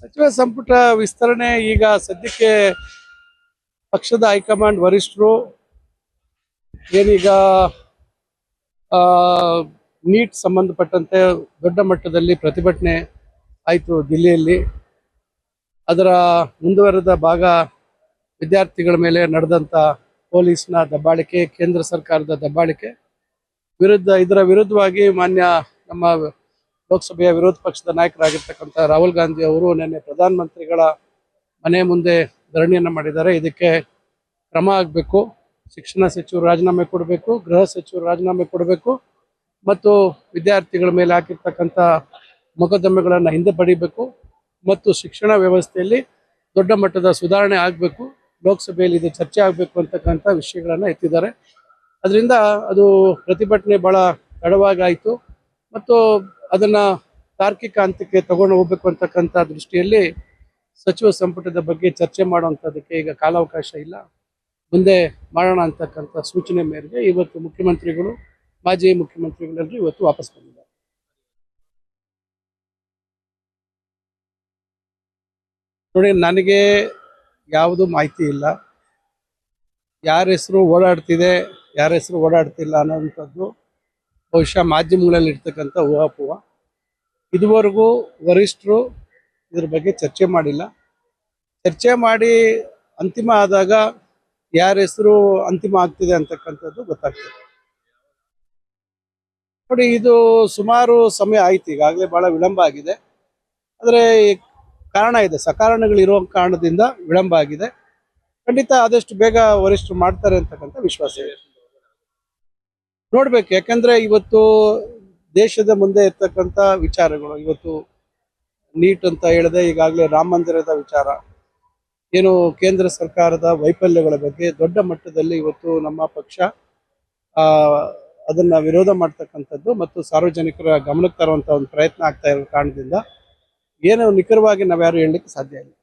ಸಚಿವ ಸಂಪುಟ ವಿಸ್ತರಣೆ ಈಗ ಸದ್ಯಕ್ಕೆ ಪಕ್ಷದ ಹೈಕಮಾಂಡ್ ವರಿಷ್ಠರು ಏನೀಗ ನೀಟ್ ಸಂಬಂಧಪಟ್ಟಂತೆ ದೊಡ್ಡ ಮಟ್ಟದಲ್ಲಿ ಪ್ರತಿಭಟನೆ ಆಯಿತು ದಿಲ್ಲಿಯಲ್ಲಿ. ಅದರ ಮುಂದುವರೆದ ಭಾಗ ವಿದ್ಯಾರ್ಥಿಗಳ ಮೇಲೆ ನಡೆದಂಥ ಪೊಲೀಸ್ನ ದಬ್ಬಾಳಿಕೆ, ಕೇಂದ್ರ ಸರ್ಕಾರದ ದಬ್ಬಾಳಿಕೆ ಇದರ ವಿರುದ್ಧವಾಗಿ ಮಾನ್ಯ ನಮ್ಮ ಲೋಕಸಭೆಯ ವಿರೋಧ ಪಕ್ಷದ ನಾಯಕರಾಗಿರ್ತಕ್ಕಂಥ ರಾಹುಲ್ ಗಾಂಧಿ ಅವರು ನಿನ್ನೆ ಪ್ರಧಾನಮಂತ್ರಿಗಳ ಮನೆ ಮುಂದೆ ಧರಣಿಯನ್ನು ಮಾಡಿದ್ದಾರೆ. ಇದಕ್ಕೆ ಕ್ರಮ ಆಗಬೇಕು. ಶಿಕ್ಷಣ ಸಚಿವರು ರಾಜೀನಾಮೆ ಕೊಡಬೇಕು, ಗೃಹ ಸಚಿವರು ರಾಜೀನಾಮೆ ಕೊಡಬೇಕು ಮತ್ತು ವಿದ್ಯಾರ್ಥಿಗಳ ಮೇಲೆ ಹಾಕಿರ್ತಕ್ಕಂಥ ಮೊಕದ್ದಮೆಗಳನ್ನು ಹಿಂದೆ ಪಡಿಬೇಕು ಮತ್ತು ಶಿಕ್ಷಣ ವ್ಯವಸ್ಥೆಯಲ್ಲಿ ದೊಡ್ಡ ಮಟ್ಟದ ಸುಧಾರಣೆ ಆಗಬೇಕು. ಲೋಕಸಭೆಯಲ್ಲಿ ಇದು ಚರ್ಚೆ ಆಗಬೇಕು ಅಂತಕ್ಕಂಥ ವಿಷಯಗಳನ್ನು ಎತ್ತಿದ್ದಾರೆ. ಅದರಿಂದ ಅದು ಪ್ರತಿಭಟನೆ ಭಾಳ ತಡವಾಗಿ ಆಯಿತು ಮತ್ತು ಅದನ್ನು ತಾರ್ಕಿಕ ಹಂತಕ್ಕೆ ತಗೊಂಡು ಹೋಗ್ಬೇಕು ಅಂತಕ್ಕಂಥ ದೃಷ್ಟಿಯಲ್ಲಿ ಸಚಿವ ಸಂಪುಟದ ಬಗ್ಗೆ ಚರ್ಚೆ ಮಾಡುವಂಥದ್ದಕ್ಕೆ ಈಗ ಕಾಲಾವಕಾಶ ಇಲ್ಲ, ಮುಂದೆ ಮಾಡೋಣ ಅಂತಕ್ಕಂಥ ಸೂಚನೆ ಮೇರೆಗೆ ಇವತ್ತು ಮುಖ್ಯಮಂತ್ರಿಗಳು, ಮಾಜಿ ಮುಖ್ಯಮಂತ್ರಿಗಳೆಲ್ಲರೂ ಇವತ್ತು ವಾಪಸ್ ಬಂದಿದ್ದಾರೆ. ನೋಡಿ, ನನಗೆ ಯಾವುದು ಮಾಹಿತಿ ಇಲ್ಲ. ಯಾರ ಹೆಸರು ಓಡಾಡ್ತಿದೆ, ಯಾರ ಹೆಸರು ಓಡಾಡ್ತಿಲ್ಲ ಅನ್ನೋವಂಥದ್ದು ಬಹುಶಃ ಮಾಧ್ಯಮಗಳಲ್ಲಿ ಇರ್ತಕ್ಕಂಥ ಊಹಾಪೋಹ. ಇದುವರೆಗೂ ವರಿಷ್ಠರು ಇದ್ರ ಬಗ್ಗೆ ಚರ್ಚೆ ಮಾಡಿಲ್ಲ. ಚರ್ಚೆ ಮಾಡಿ ಅಂತಿಮ ಆದಾಗ ಯಾರ ಹೆಸರು ಅಂತಿಮ ಆಗ್ತಿದೆ ಅಂತಕ್ಕಂಥದ್ದು ಗೊತ್ತಾಗ್ತದೆ. ನೋಡಿ, ಇದು ಸುಮಾರು ಸಮಯ ಆಯ್ತು, ಈಗಾಗಲೇ ಬಹಳ ವಿಳಂಬ ಆಗಿದೆ. ಆದರೆ ಕಾರಣ ಇದೆ, ಸಕಾರಣಗಳಿರೋ ಕಾರಣದಿಂದ ವಿಳಂಬ ಆಗಿದೆ. ಖಂಡಿತ ಆದಷ್ಟು ಬೇಗ ವರಿಷ್ಠರು ಮಾಡ್ತಾರೆ ಅಂತಕ್ಕಂಥ ವಿಶ್ವಾಸ ಇದೆ. ನೋಡ್ಬೇಕು, ಯಾಕಂದ್ರೆ ಇವತ್ತು ದೇಶದ ಮುಂದೆ ಇರ್ತಕ್ಕಂಥ ವಿಚಾರಗಳು, ಇವತ್ತು ನೀಟ್ ಅಂತ ಹೇಳಿದೆ, ಈಗಾಗಲೇ ರಾಮ ಮಂದಿರದ ವಿಚಾರ, ಏನು ಕೇಂದ್ರ ಸರ್ಕಾರದ ವೈಫಲ್ಯಗಳ ಬಗ್ಗೆ ದೊಡ್ಡ ಮಟ್ಟದಲ್ಲಿ ಇವತ್ತು ನಮ್ಮ ಪಕ್ಷ ಅದನ್ನ ವಿರೋಧ ಮಾಡ್ತಕ್ಕಂಥದ್ದು ಮತ್ತು ಸಾರ್ವಜನಿಕರ ಗಮನಕ್ಕೆ ತರುವಂಥ ಒಂದು ಪ್ರಯತ್ನ ಆಗ್ತಾ ಇರೋ ಕಾರಣದಿಂದ ಏನು ನಿಖರವಾಗಿ ನಾವ್ಯಾರು ಹೇಳಲಿಕ್ಕೆ ಸಾಧ್ಯ ಇಲ್ಲ.